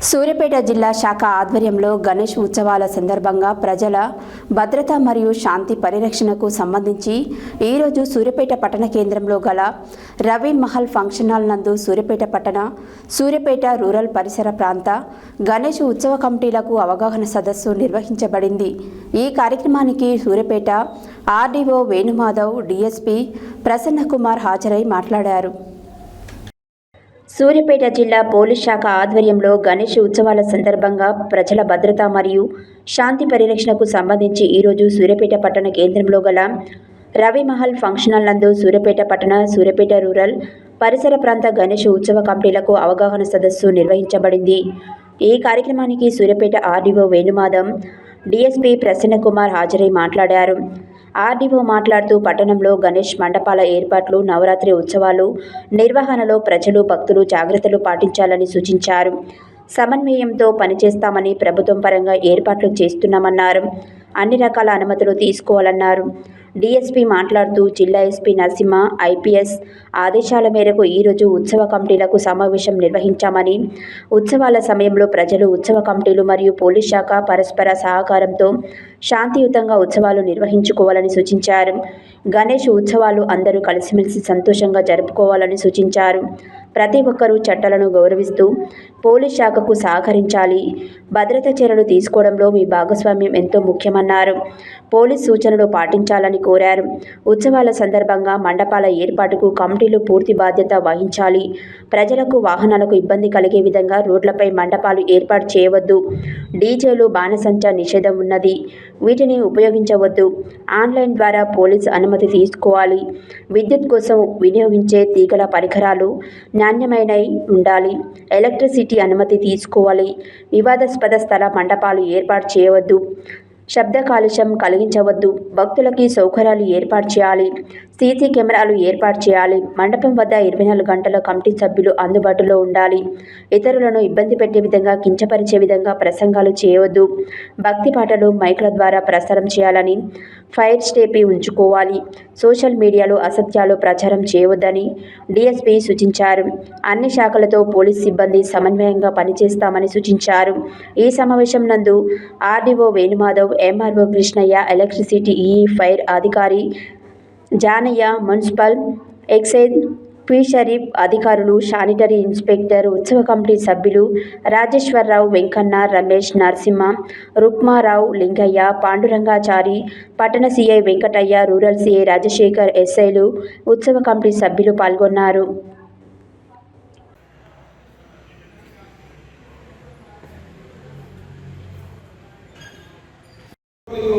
సూర్యాపేట జిల్లా శాఖ ఆధ్వర్యంలో గణేష్ ఉత్సవాల సందర్భంగా ప్రజల భద్రత మరియు శాంతి పరిరక్షణకు సంబంధించి ఈరోజు సూర్యాపేట పట్టణ కేంద్రంలో గల రవి మహల్ ఫంక్షన్ హాల్ నందు సూర్యాపేట రూరల్ పరిసర ప్రాంత గణేష్ ఉత్సవ కమిటీలకు అవగాహన సదస్సు నిర్వహించబడింది. ఈ కార్యక్రమానికి సూర్యాపేట ఆర్డీఓ వేణుమాధవ్, డీఎస్పీ ప్రసన్న కుమార్ హాజరై మాట్లాడారు. సూర్యాపేట జిల్లా పోలీస్ శాఖ ఆధ్వర్యంలో గణేష్ ఉత్సవాల సందర్భంగా ప్రజల భద్రత మరియు శాంతి పరిరక్షణకు సంబంధించి ఈరోజు సూర్యాపేట పట్టణ కేంద్రంలో గల రవి మహల్ ఫంక్షన్ హాల్ నందు సూర్యాపేట పట్టణ, సూర్యాపేట రూరల్ పరిసర ప్రాంత గణేష్ ఉత్సవ కమిటీలకు అవగాహన సదస్సు నిర్వహించబడింది. ఈ కార్యక్రమానికి సూర్యాపేట ఆర్డీఓ వేణుమాధవ్, డీఎస్పీ ప్రసన్న కుమార్ హాజరై మాట్లాడారు. ఆర్డీఓ మాట్లాడుతూ పట్టణంలో గణేష్ మండపాల ఏర్పాట్లు, నవరాత్రి ఉత్సవాలు నిర్వహణలో ప్రజలు, భక్తులు జాగ్రత్తలు పాటించాలని సూచించారు. సమన్వయంతో పనిచేస్తామని ప్రభుత్వం పరంగా ఏర్పాట్లు చేస్తున్నామన్నారు. అన్ని రకాల అనుమతులు తీసుకోవాలన్నారు. డీఎస్పీ మాట్లాడుతూ జిల్లా ఎస్పీ నరసింహ ఐపీఎస్ ఆదేశాల మేరకు ఈరోజు ఉత్సవ కమిటీలకు సమావేశం నిర్వహించామని, ఉత్సవాల సమయంలో ప్రజలు, ఉత్సవ కమిటీలు మరియు పోలీస్ శాఖ పరస్పర సహకారంతో శాంతియుతంగా ఉత్సవాలు నిర్వహించుకోవాలని సూచించారు. గణేష్ ఉత్సవాలు అందరూ కలిసిమెలిసి సంతోషంగా జరుపుకోవాలని సూచించారు. ప్రతి ఒక్కరూ చట్టాలను గౌరవిస్తూ పోలీస్ శాఖకు సహకరించాలి. భద్రతా చర్యలు తీసుకోవడంలో మీ భాగస్వామ్యం ఎంతో ముఖ్యమన్నారు. పోలీస్ సూచనలు పాటించాలని కోరారు. ఉత్సవాల సందర్భంగా మండపాల ఏర్పాటుకు కమిటీలు పూర్తి బాధ్యత వహించాలి. ప్రజలకు, వాహనాలకు ఇబ్బంది కలిగే విధంగా రోడ్లపై మండపాలు ఏర్పాటు చేయవద్దు. డీజేలు, బాణసంచా నిషేధం ఉన్నది. వీటిని ఉపయోగించవద్దు. ఆన్లైన్ ద్వారా పోలీస్ అనుమతి తీసుకోవాలి. విద్యుత్ కోసం వినియోగించే తీగల పరికరాలు నాణ్యమైనవి ఉండాలి. ఎలక్ట్రిసిటీ అనుమతి తీసుకోవాలి. వివాదాస్పద స్థల మండపాలు ఏర్పాటు చేయవద్దు. శబ్ద కాలుష్యం కలిగించవద్దు. భక్తులకి సౌకర్యాలు ఏర్పాటు చేయాలి. సీసీ కెమెరాలు ఏర్పాటు చేయాలి. మండపం వద్ద 24 గంటల కమిటీ సభ్యులు అందుబాటులో ఉండాలి. ఇతరులను ఇబ్బంది పెట్టే విధంగా, కించపరిచే విధంగా ప్రసంగాలు చేయవద్దు. భక్తి పాటలు మైకుల ద్వారా ప్రసారం చేయాలని, ఫైర్ స్టేపీ ఉంచుకోవాలి. సోషల్ మీడియాలో అసత్యాలు ప్రచారం చేయవద్దని డీఎస్పీ సూచించారు. అన్ని శాఖలతో పోలీస్ సిబ్బంది సమన్వయంగా పనిచేస్తామని సూచించారు. ఈ సమావేశం నందు RDO Venumadhav, MRO Krishnaiah, electricity EE fire అధికారి జానయ్య, మున్సిపల్, ఎక్సైజ్, ఫిషరీఫ్ అధికారులు, శానిటరీ ఇన్స్పెక్టర్, ఉత్సవ కమిటీ సభ్యులు రాజేశ్వరరావు, వెంకన్న, రమేష్, నరసింహ, రుక్మారావు, లింగయ్య, పాండురంగాచారి, పట్టణ CI Venkataiah, rural CI Rajasekhar, ఎస్ఐలు, ఉత్సవ కమిటీ సభ్యులు పాల్గొన్నారు.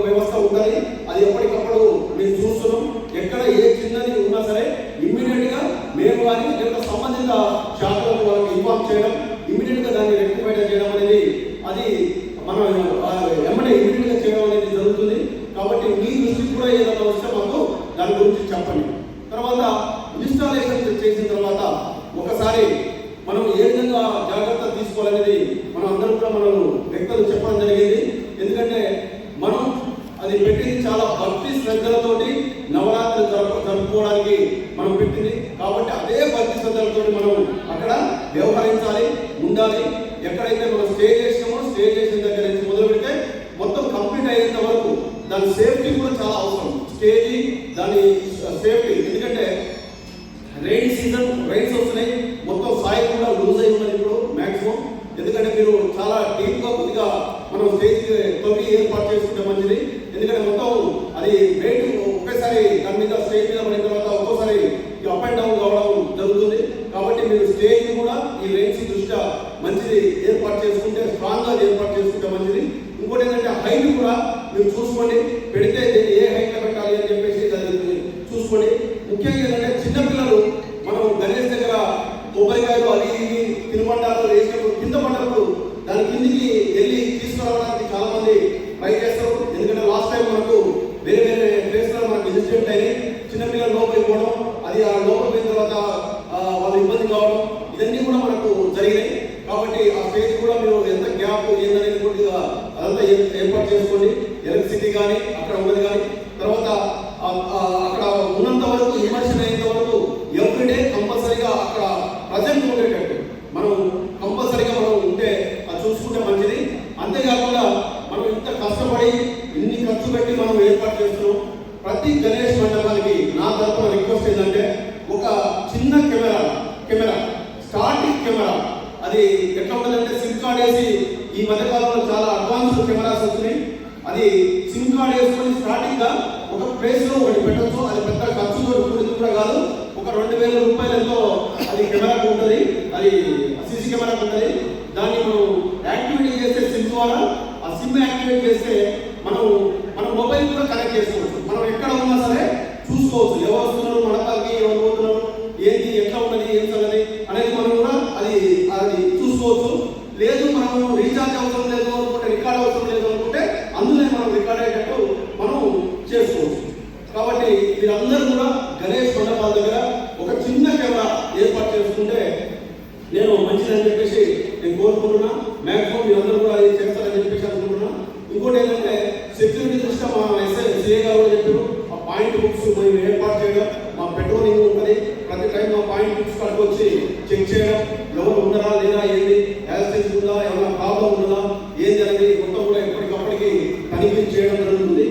వ్యవస్థ ఉండాలి. అది ఎప్పటికప్పుడు మేము చూస్తున్నాం. ఎక్కడ ఏ చిన్నది ఉన్నా సరే ఇమ్మీడియట్ గా మేము కానీ లేదా సంబంధిత శాఖలకు వాళ్ళకి ఇన్ఫార్మ్ చేయడం, ఇమ్మీడియట్ గా దాన్ని రెక్టిఫై చేయడం అనేది అది మనం ఎమ్మడే ఇమ్మీడియట్ గా చేయడం అనేది జరుగుతుంది. కాబట్టి మీ దృష్టికి కూడా ఏదైనా వస్తే మాకు దాని గురించి చెప్పండి. తర్వాత ఇన్స్టాలేషన్ చేసిన తర్వాత ఒకసారి మనం ఏ విధంగా జాగ్రత్త తీసుకోవాలనేది మనం అందరూ కూడా మనం వ్యక్తులు చెప్పడం జరిగింది. ఎందుకంటే మనం అది పెట్టింది చాలా భక్తి శ్రద్ధలతోటి నవరాత్రి జరుపుకోవడానికి మనం పెట్టింది. కాబట్టి అదే భక్తి శ్రద్ధలతో మనం అక్కడ వ్యవహరించాలి, ఉండాలి. ఎక్కడైతే మనం స్టే చేసినామో స్టే చేసిన దగ్గర నుంచి మొదలు పెడితే మొత్తం కంప్లీట్ అయ్యేంత వరకు దాని సేఫ్టీ కూడా చాలా అవసరం. స్టేజీ దాని సేఫ్టీ, ఎందుకంటే రైన్ సీజన్, రైన్స్ వస్తున్నాయి, మొత్తం సాయి కూడా లూజ్ అయి ఉన్నది ఇప్పుడు మ్యాక్సిమం. ఎందుకంటే మీరు చాలా డీప్గా కొద్దిగా మనం స్టేజ్ తొలి ఏర్పాటు చేసుకుంటే మంచిది. ఎందుకంటే మొత్తం అది వెయిట్ ఒకేసారి దాని మీద స్టేజ్ మీద పడిన తర్వాత ఒక్కోసారి అప్ అండ్ డౌన్ కావడం జరుగుతుంది. కాబట్టి మీరు స్టేజ్ కూడా ఈ రైన్స్ దృష్ట్యా మంచిది ఏర్పాటు చేసుకుంటే, స్ట్రాంగ్గా ఏర్పాటు చేసుకుంటే మంచిది. ఇంకోటి ఏంటంటే హైట్ కూడా మీరు చూసుకోండి, పెడితే ఏ హైట్లో పెట్టాలి అని చెప్పేసి దాన్ని చూసుకోండి. ముఖ్యంగా ఏంటంటే చిన్నపిల్లలు మనం గణేష్ దగ్గర కొబ్బరికాయలు అది ఇది తినుబండాలు వేసినప్పుడు కింద పడ్డప్పుడు దాని కిందికి వెళ్ళి తీసుకురావడానికి చాలా మంది ట్రై చేస్తారు. ఎందుకంటే లాస్ట్ టైం మనకు వేరే వేరే ప్లేస్లో మనకు ఇన్సిడెంట్ అయినాయి. చిన్నపిల్లలు లోపలికి పోవడం, అది ఆ లోపలికి పోయిన తర్వాత వాళ్ళు ఇబ్బంది కావడం, ఇవన్నీ కూడా మనకు జరిగినాయి. కాబట్టి ఆ స్టేజ్ కూడా మీరు ఎంత గ్యాప్ ఏందనేది కొద్దిగా అదంతా ఏర్పాటు చేసుకోండి. ఎలక్ట్రిసిటీ కానీ అక్కడ ఉన్నది కానీ, తర్వాత అక్కడ ఉన్నంత వరకు, ఇమర్షన్ అయ్యేంత వరకు ఎవ్రీడే కంపల్సరీగా అక్కడ ప్రజెంట్ ఉండేటట్టు మనం కంపల్సరీగా మనం ఉంటే ఉంటుందంటే సిమ్ కార్డ్ వేసి ఈ మధ్యకాలంలో చాలా అడ్వాన్స్డ్ కెమెరాస్ వచ్చినాయి. అది సిమ్ కార్డ్ వేసుకొని స్టార్టింగ్ గా ఒక ప్లేస్ లో ఒకటి పెట్టచ్చు. అది పెద్ద ఖర్చుతో కూడింది కూడా కాదు. ఒక 2000 రూపాయలతో అది కెమెరాకు ఉంటుంది, అది సీసీ కెమెరాకు ఉంటుంది. దాన్ని మనం యాక్టివేట్ చేస్తే సిమ్ ద్వారా ఆ సిమ్ యాక్టివేట్ చేస్తే మన మొబైల్ కూడా కనెక్ట్ చేసుకోవచ్చు. మనం ఎక్కడ ఉన్నా సరే చూసుకోవచ్చు, ఎవరు వస్తున్నారు, మనకి ఎవరు పోతున్నారు, ఏంటి, ఎట్లా ఉన్నది, ఏం సంగతి అనేది మనం కూడా అది చూసుకోవచ్చు. లేదు మనం రీఛార్జ్ అవసరం లేదు అనుకుంటే, రికార్డ్ అవసరం లేదు అనుకుంటే అందులో మనం రికార్డ్ అయ్యేటట్టు మనం చేసుకోవచ్చు. కాబట్టి మీరందరూ కూడా గణేష్ మండపాల దగ్గర ఒక చిన్న కెమెరా ఏర్పాటు చేసుకుంటే నేను మంచిదని చెప్పేసి నేను కోరుకుంటున్నా. మ్యాక్సిమం మీరందరూ కూడా అది చేస్తారని చెప్పేసి అనుకుంటున్నా. ఇంకోటి ఏంటంటే సెక్యూరిటీ దృష్ట్యా మా సిఏ గారు కూడా చెప్పారు, ఆ పాయింట్ బుక్స్ మేము ఏర్పాటు చేయడం, మా పెట్రోలింగ్ ఉంటుంది, ప్రతి టైం మా పాయింట్ బుక్స్ కాడికి వచ్చి చెక్ చేయడం, ఎవరు ఉన్నారా లేదా, ఏంటి యాక్సిడెంట్ ఉందా, ఎవరు